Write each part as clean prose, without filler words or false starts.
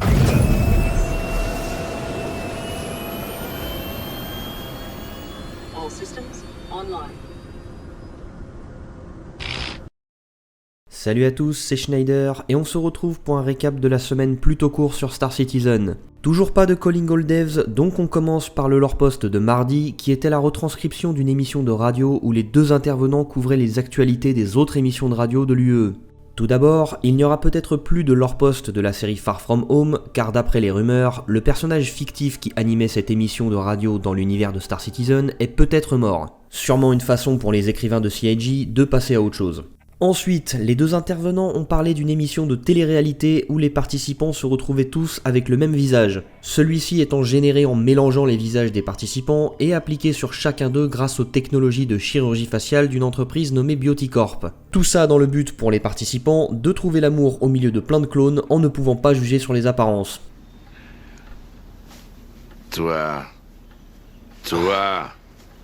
All systems online. Salut à tous, c'est Schneider et on se retrouve pour un récap de la semaine plutôt court sur Star Citizen. Toujours pas de Calling All Devs, donc on commence par le lore post de mardi qui était la retranscription d'une émission de radio où les deux intervenants couvraient les actualités des autres émissions de radio de l'UE. Tout d'abord, il n'y aura peut-être plus de lore post de la série Far From Home car d'après les rumeurs, le personnage fictif qui animait cette émission de radio dans l'univers de Star Citizen est peut-être mort. Sûrement une façon pour les écrivains de CIG de passer à autre chose. Ensuite, les deux intervenants ont parlé d'une émission de télé-réalité où les participants se retrouvaient tous avec le même visage. Celui-ci étant généré en mélangeant les visages des participants et appliqué sur chacun d'eux grâce aux technologies de chirurgie faciale d'une entreprise nommée Bioticorp. Tout ça dans le but pour les participants de trouver l'amour au milieu de plein de clones en ne pouvant pas juger sur les apparences. Toi,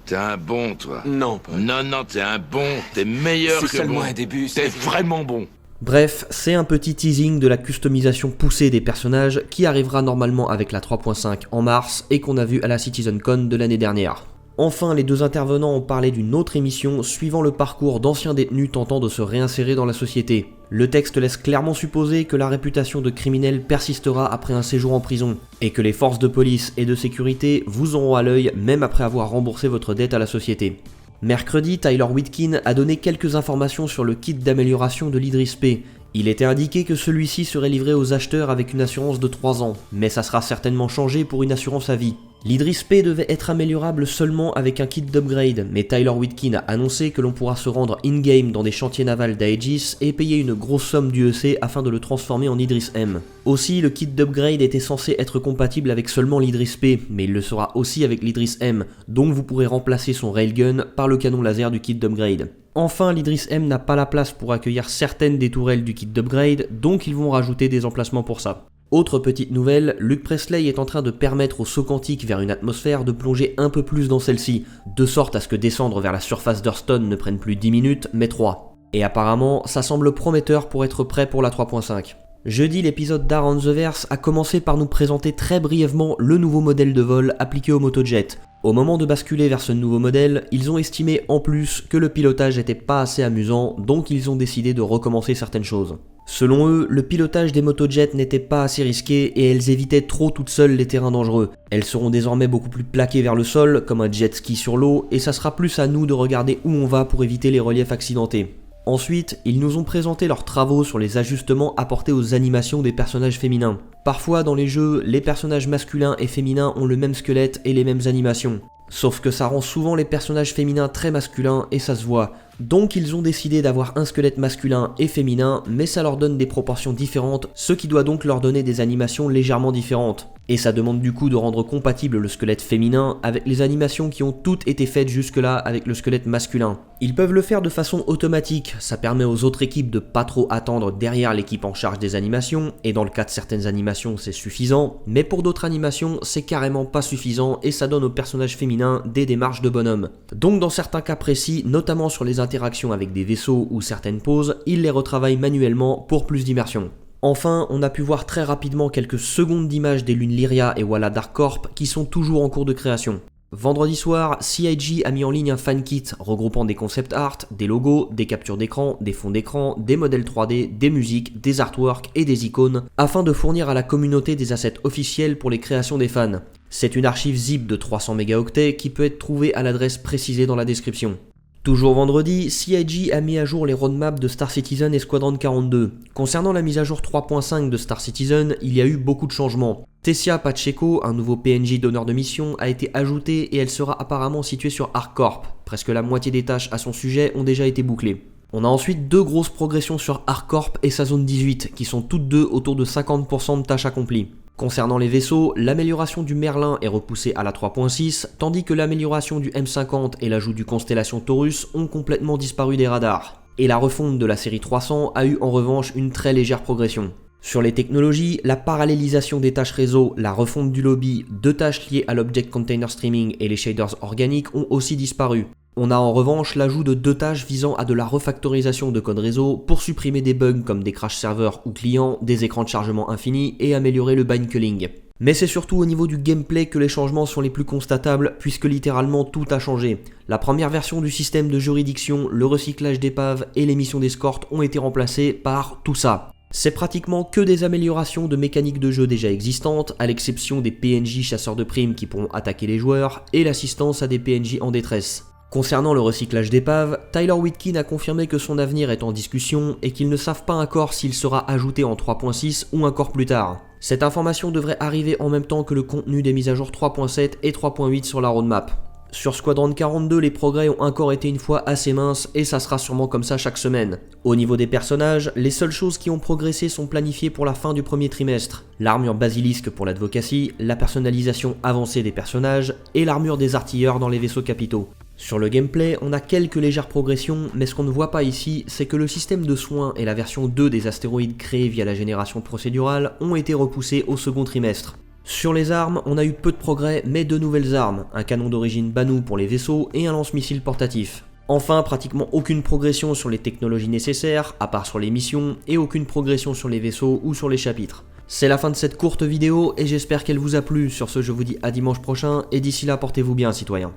t'es un bon, toi. Non, Paul. Non, t'es un bon, t'es meilleur que C'est seulement bon. un début, T'es vraiment bon. Bref, c'est un petit teasing de la customisation poussée des personnages qui arrivera normalement avec la 3.5 en mars et qu'on a vu à la CitizenCon de l'année dernière. Enfin, les deux intervenants ont parlé d'une autre émission suivant le parcours d'anciens détenus tentant de se réinsérer dans la société. Le texte laisse clairement supposer que la réputation de criminel persistera après un séjour en prison, et que les forces de police et de sécurité vous auront à l'œil même après avoir remboursé votre dette à la société. Mercredi, Tyler Whitkin a donné quelques informations sur le kit d'amélioration de l'Idris P. Il était indiqué que celui-ci serait livré aux acheteurs avec une assurance de 3 ans, mais ça sera certainement changé pour une assurance à vie. L'Idris P devait être améliorable seulement avec un kit d'upgrade, mais Tyler Whitkin a annoncé que l'on pourra se rendre in-game dans des chantiers navals d'Aegis et payer une grosse somme d'UEC afin de le transformer en Idris M. Aussi, le kit d'upgrade était censé être compatible avec seulement l'Idris P, mais il le sera aussi avec l'Idris M, donc vous pourrez remplacer son railgun par le canon laser du kit d'upgrade. Enfin, l'Idris M n'a pas la place pour accueillir certaines des tourelles du kit d'upgrade, donc ils vont rajouter des emplacements pour ça. Autre petite nouvelle, Luke Presley est en train de permettre au saut quantique vers une atmosphère de plonger un peu plus dans celle-ci, de sorte à ce que descendre vers la surface d'Hurston ne prenne plus 10 minutes, mais 3. Et apparemment, ça semble prometteur pour être prêt pour la 3.5. Jeudi, l'épisode d'Ar on the Verse a commencé par nous présenter très brièvement le nouveau modèle de vol appliqué au motojet. Au moment de basculer vers ce nouveau modèle, ils ont estimé en plus que le pilotage n'était pas assez amusant, donc ils ont décidé de recommencer certaines choses. Selon eux, le pilotage des motojets n'était pas assez risqué et elles évitaient trop toutes seules les terrains dangereux. Elles seront désormais beaucoup plus plaquées vers le sol, comme un jet ski sur l'eau, et ça sera plus à nous de regarder où on va pour éviter les reliefs accidentés. Ensuite, ils nous ont présenté leurs travaux sur les ajustements apportés aux animations des personnages féminins. Parfois dans les jeux, les personnages masculins et féminins ont le même squelette et les mêmes animations. Sauf que ça rend souvent les personnages féminins très masculins et ça se voit. Donc ils ont décidé d'avoir un squelette masculin et féminin, mais ça leur donne des proportions différentes, ce qui doit donc leur donner des animations légèrement différentes. Et ça demande du coup de rendre compatible le squelette féminin avec les animations qui ont toutes été faites jusque-là avec le squelette masculin. Ils peuvent le faire de façon automatique, ça permet aux autres équipes de pas trop attendre derrière l'équipe en charge des animations, et dans le cas de certaines animations c'est suffisant, mais pour d'autres animations c'est carrément pas suffisant et ça donne aux personnages féminins des démarches de bonhomme. Donc dans certains cas précis, notamment sur les interactions avec des vaisseaux ou certaines poses, ils les retravaillent manuellement pour plus d'immersion. Enfin, on a pu voir très rapidement quelques secondes d'images des lunes Lyria et Walla Dark Corp qui sont toujours en cours de création. Vendredi soir, CIG a mis en ligne un fan kit regroupant des concept art, des logos, des captures d'écran, des fonds d'écran, des modèles 3D, des musiques, des artworks et des icônes, afin de fournir à la communauté des assets officiels pour les créations des fans. C'est une archive zip de 300 mégaoctets qui peut être trouvée à l'adresse précisée dans la description. Toujours vendredi, CIG a mis à jour les roadmaps de Star Citizen et Squadron 42. Concernant la mise à jour 3.5 de Star Citizen, il y a eu beaucoup de changements. Tessia Pacheco, un nouveau PNJ d'honneur de mission, a été ajouté et elle sera apparemment située sur ArcCorp. Presque la moitié des tâches à son sujet ont déjà été bouclées. On a ensuite deux grosses progressions sur ArcCorp et sa zone 18, qui sont toutes deux autour de 50% de tâches accomplies. Concernant les vaisseaux, l'amélioration du Merlin est repoussée à la 3.6, tandis que l'amélioration du M50 et l'ajout du Constellation Taurus ont complètement disparu des radars. Et la refonte de la série 300 a eu en revanche une très légère progression. Sur les technologies, la parallélisation des tâches réseau, la refonte du lobby, deux tâches liées à l'Object Container Streaming et les shaders organiques ont aussi disparu. On a en revanche l'ajout de 2 tâches visant à de la refactorisation de code réseau pour supprimer des bugs comme des crash serveurs ou clients, des écrans de chargement infinis et améliorer le bind culling. Mais c'est surtout au niveau du gameplay que les changements sont les plus constatables puisque littéralement tout a changé. La première version du système de juridiction, le recyclage d'épaves et l'émission d'escorte ont été remplacés par tout ça. C'est pratiquement que des améliorations de mécaniques de jeu déjà existantes, à l'exception des PNJ chasseurs de primes qui pourront attaquer les joueurs et l'assistance à des PNJ en détresse. Concernant le recyclage d'épaves, Tyler Whitkin a confirmé que son avenir est en discussion et qu'ils ne savent pas encore s'il sera ajouté en 3.6 ou encore plus tard. Cette information devrait arriver en même temps que le contenu des mises à jour 3.7 et 3.8 sur la roadmap. Sur Squadron 42, les progrès ont encore été une fois assez minces et ça sera sûrement comme ça chaque semaine. Au niveau des personnages, les seules choses qui ont progressé sont planifiées pour la fin du premier trimestre. L'armure basilisque pour l'advocacy, la personnalisation avancée des personnages et l'armure des artilleurs dans les vaisseaux capitaux. Sur le gameplay, on a quelques légères progressions, mais ce qu'on ne voit pas ici, c'est que le système de soins et la version 2 des astéroïdes créés via la génération procédurale ont été repoussés au second trimestre. Sur les armes, on a eu peu de progrès, mais 2 nouvelles armes, un canon d'origine Banu pour les vaisseaux et un lance-missile portatif. Enfin, pratiquement aucune progression sur les technologies nécessaires, à part sur les missions, et aucune progression sur les vaisseaux ou sur les chapitres. C'est la fin de cette courte vidéo et j'espère qu'elle vous a plu. Sur ce, je vous dis à dimanche prochain et d'ici là, portez-vous bien, citoyens.